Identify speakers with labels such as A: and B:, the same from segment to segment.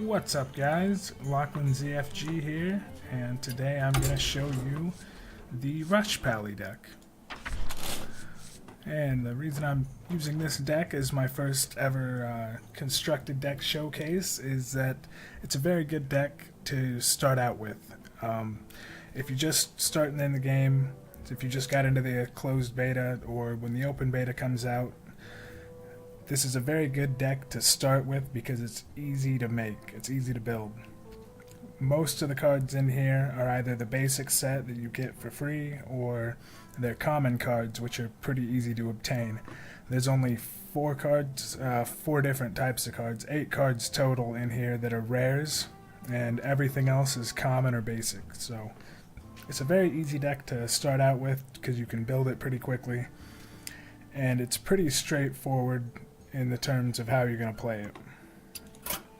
A: What's up, guys? Lachlan ZFG here, and today I'm going to show you the RushPally deck. And the reason I'm using this deck as my first ever constructed deck showcase is that it's a very good deck to start out with. If you're just starting in the game, if you just got into the closed beta or when the open beta comes out, this is a very good deck to start with because it's easy to make, it's easy to build. Most of the cards in here are either the basic set that you get for free or they're common cards, which are pretty easy to obtain. There's only 4 cards, 4 different types of cards, 8 cards total in here that are rares, and everything else is common or basic. So it's a very easy deck to start out with because you can build it pretty quickly, and it's pretty straightforward in the terms of how you're going to play it.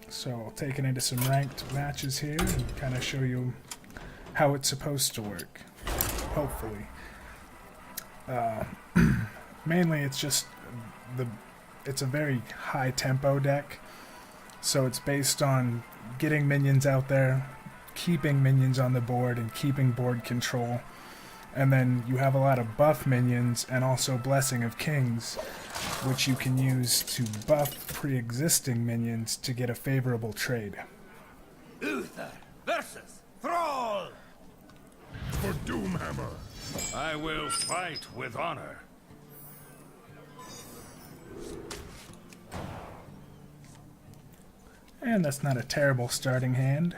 A: So I'll take it into some ranked matches here and kind of show you how it's supposed to work, hopefully. Mainly it's just it's a very high tempo deck, so it's based on getting minions out there, keeping minions on the board, and keeping board control. And then you have a lot of buff minions and also Blessing of Kings, which you can use to buff pre-existing minions to get a favorable trade.
B: Uther versus Thrall!
C: For Doomhammer!
B: I will fight with honor.
A: And that's not a terrible starting hand.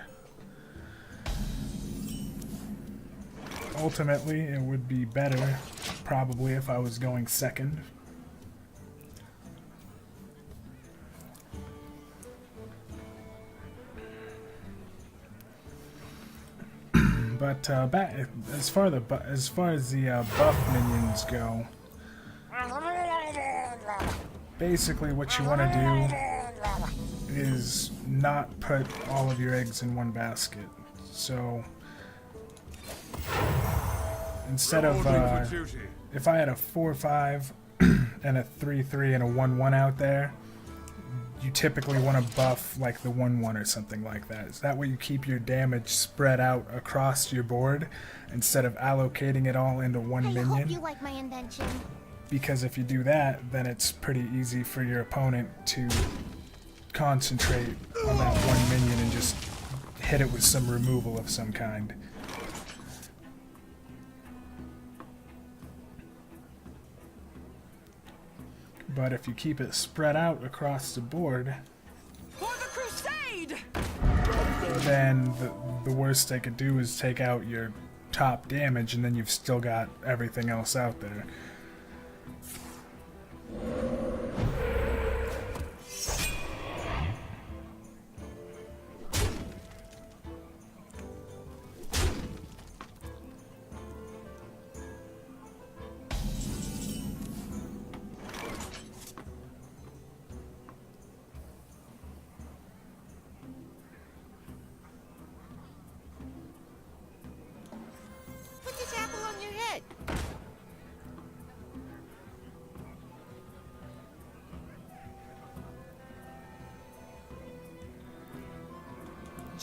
A: Ultimately, it would be better, probably, if I was going second. But as far as the buff minions go, basically what you want to do is not put all of your eggs in one basket. So instead of if I had a 4-5 and a 3-3 and a 1-1 out there, you typically want to buff like the 1-1 or something like that. So that way you keep your damage spread out across your board instead of allocating it all into one minion.
D: I hope you like my invention.
A: Because if you do that, then it's pretty easy for your opponent to concentrate on that one minion and just hit it with some removal of some kind. But if you keep it spread out across the board,
E: For the crusade!
A: then the worst they could do is take out your top damage, and then you've still got everything else out there.
D: Put this apple on your head.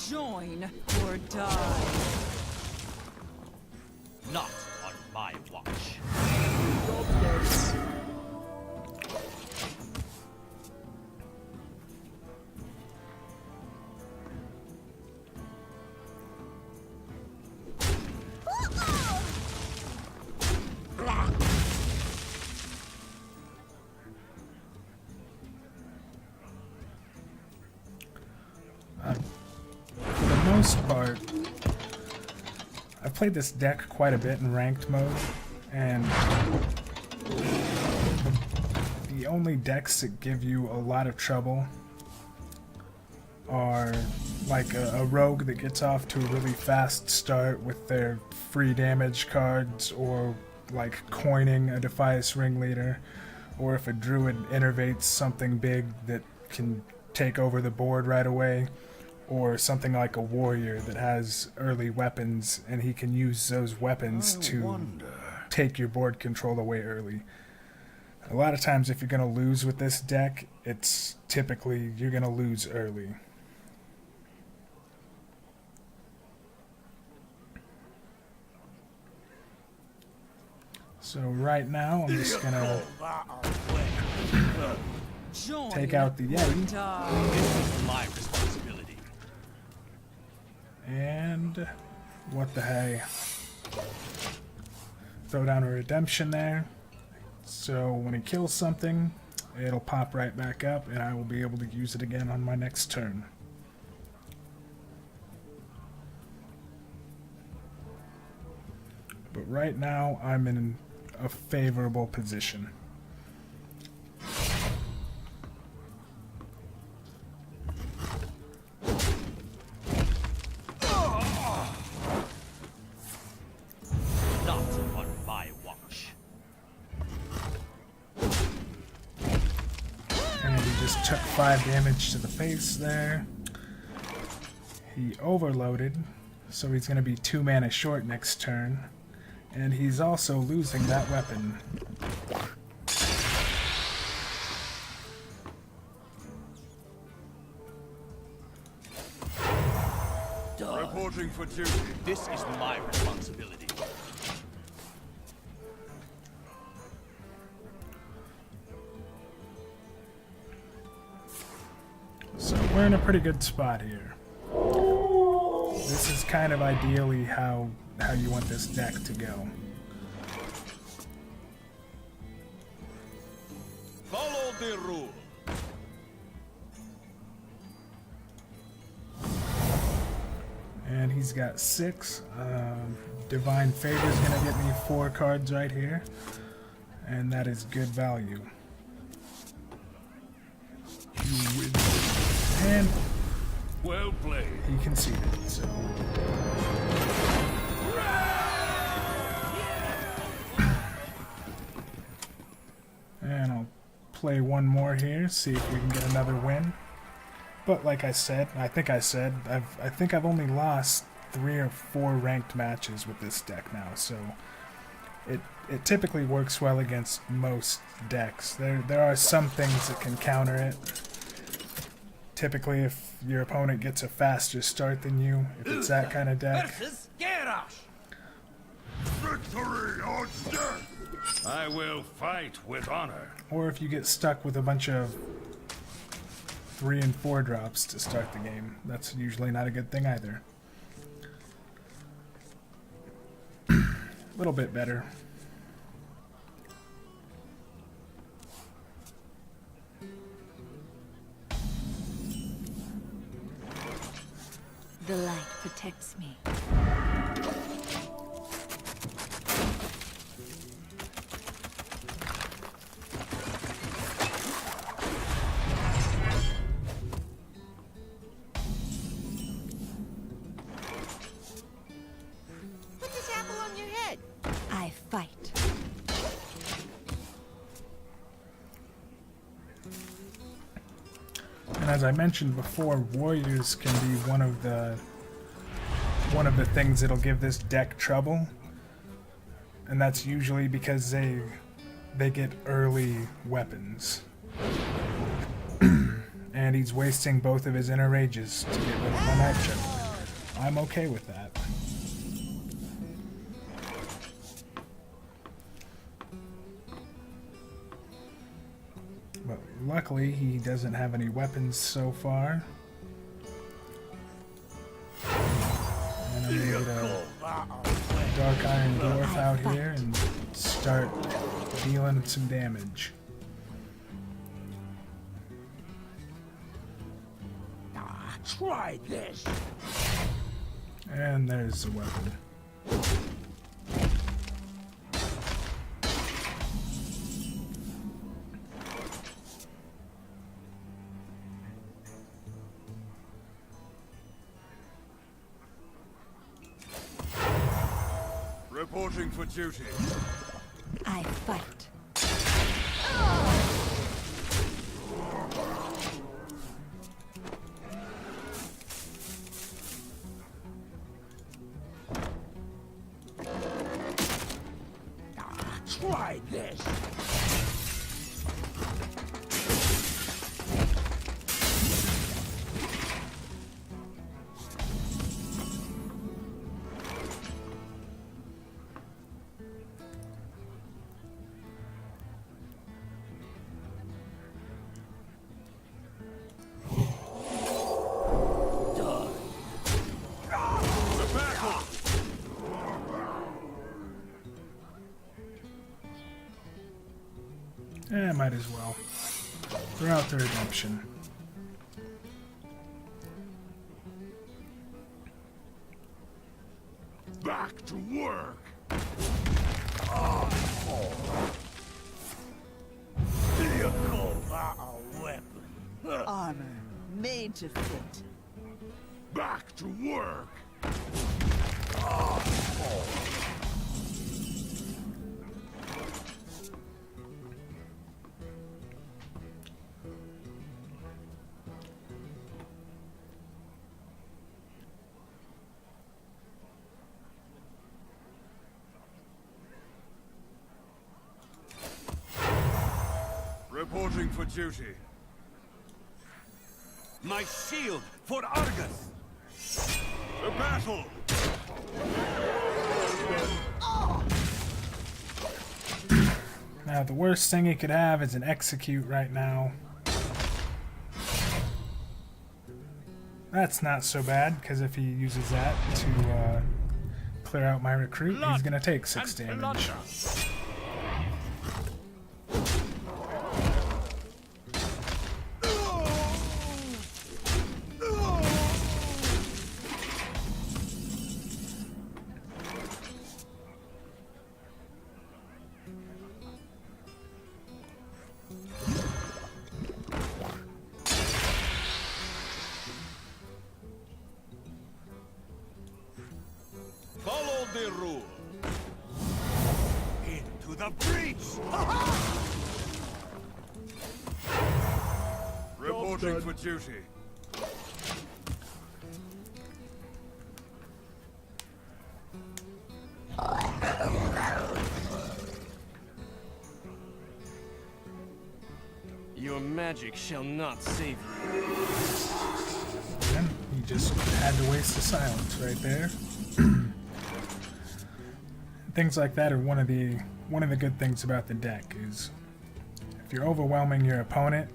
E: Join or die.
B: Not on my watch.
A: For the most part, I've played this deck quite a bit in ranked mode, and the only decks that give you a lot of trouble are like a rogue that gets off to a really fast start with their free damage cards, or like coining a Defias Ringleader, or if a druid innervates something big that can take over the board right away, or something like a warrior that has early weapons and he can use those weapons to take your board control away early. A lot of times if you're going to lose with this deck, it's typically you're going to lose early. So right now, I'm just gonna
E: Join
A: take out the
E: or
A: Yeti.
E: die.
B: This is my responsibility.
A: And what the hey? Throw down a redemption there. So when he kills something, it'll pop right back up, and I will be able to use it again on my next turn. But right now, I'm in a favorable position.
B: Not on my watch.
A: And he just took 5 damage to the face there. He overloaded, so he's going to be 2 mana short next turn. And he's also losing that weapon.
C: Reporting for duty.
B: This is my responsibility.
A: So we're in a pretty good spot here. This is kind of ideally how you want this deck to go.
B: Follow the rule.
A: And he's got 6. Divine Favor is going to get me 4 cards right here. And that is good value. And
C: Well played.
A: he conceded, so... And I'll play one more here, see if we can get another win. But like I said, I think I've only lost 3 or 4 ranked matches with this deck now, so it typically works well against most decks. There are some things that can counter it. Typically, if your opponent gets a faster start than you, if it's that kind of deck.
B: Versus Garrosh.
C: Victory or death!
B: I will fight with honor.
A: Or if you get stuck with a bunch of 3 and 4 drops to start the game. That's usually not a good thing either. A little bit better.
F: The light protects me.
D: Put this apple on your head.
F: I fight.
A: And as I mentioned before, warriors can be one of the things that'll give this deck trouble. And that's usually because they get early weapons. And he's wasting both of his inner rages to get rid of my knife choke. I'm okay with that. But luckily, he doesn't have any weapons so far. And I'm able to Dark Iron Dwarf out here and start dealing some damage.
B: Try this.
A: And there's the weapon.
C: Reporting for duty.
F: I fight.
B: Try this.
A: Might as well. Throw out the redemption.
C: Back to work.
B: Do you call that a weapon?
E: Armor made to fit.
C: Back to work. Reporting for duty.
B: My shield for Argus!
C: To battle!
A: Now, the worst thing he could have is an execute right now. That's not so bad, because if he uses that to clear out my recruit, he's going to take 6 damage.
B: Follow the rule. Into the breach!
C: Reporting for duty.
B: Your magic shall not save you.
A: And he just had to waste the silence right there. Things like that are one of the good things about the deck is if you're overwhelming your opponent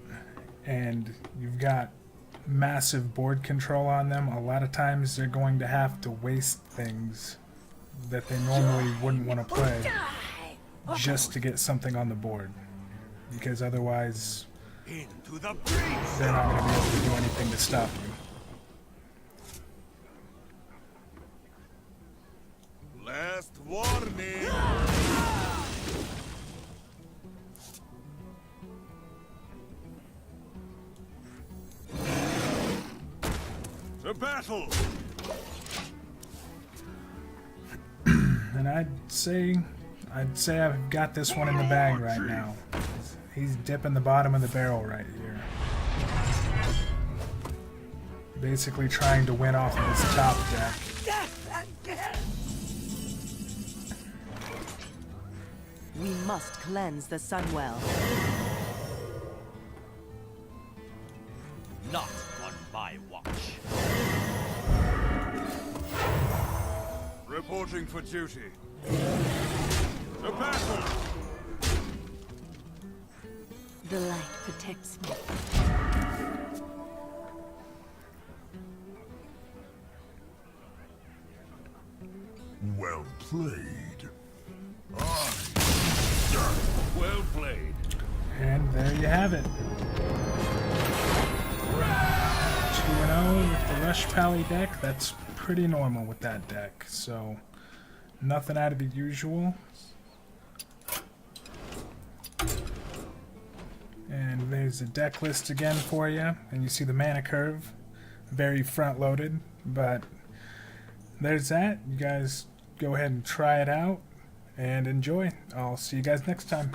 A: and you've got massive board control on them, a lot of times they're going to have to waste things that they normally wouldn't want to play just to get something on the board, because otherwise
B: Into the breach!
A: they're not going to be able to do anything to stop you.
C: Last warning. To battle.
A: And I'd say I've got this one in the bag right now. He's dipping the bottom of the barrel right here. Basically trying to win off of his top deck.
E: We must cleanse the Sunwell.
B: Not on my watch.
C: Reporting for duty. To battle.
F: The light protects me.
C: Well played. Well played.
A: And there you have it. 2-0 with the RushPally deck. That's pretty normal with that deck. So nothing out of the usual. And there's the deck list again for you. And you see the mana curve. Very front loaded. But there's that. You guys go ahead and try it out and enjoy. I'll see you guys next time.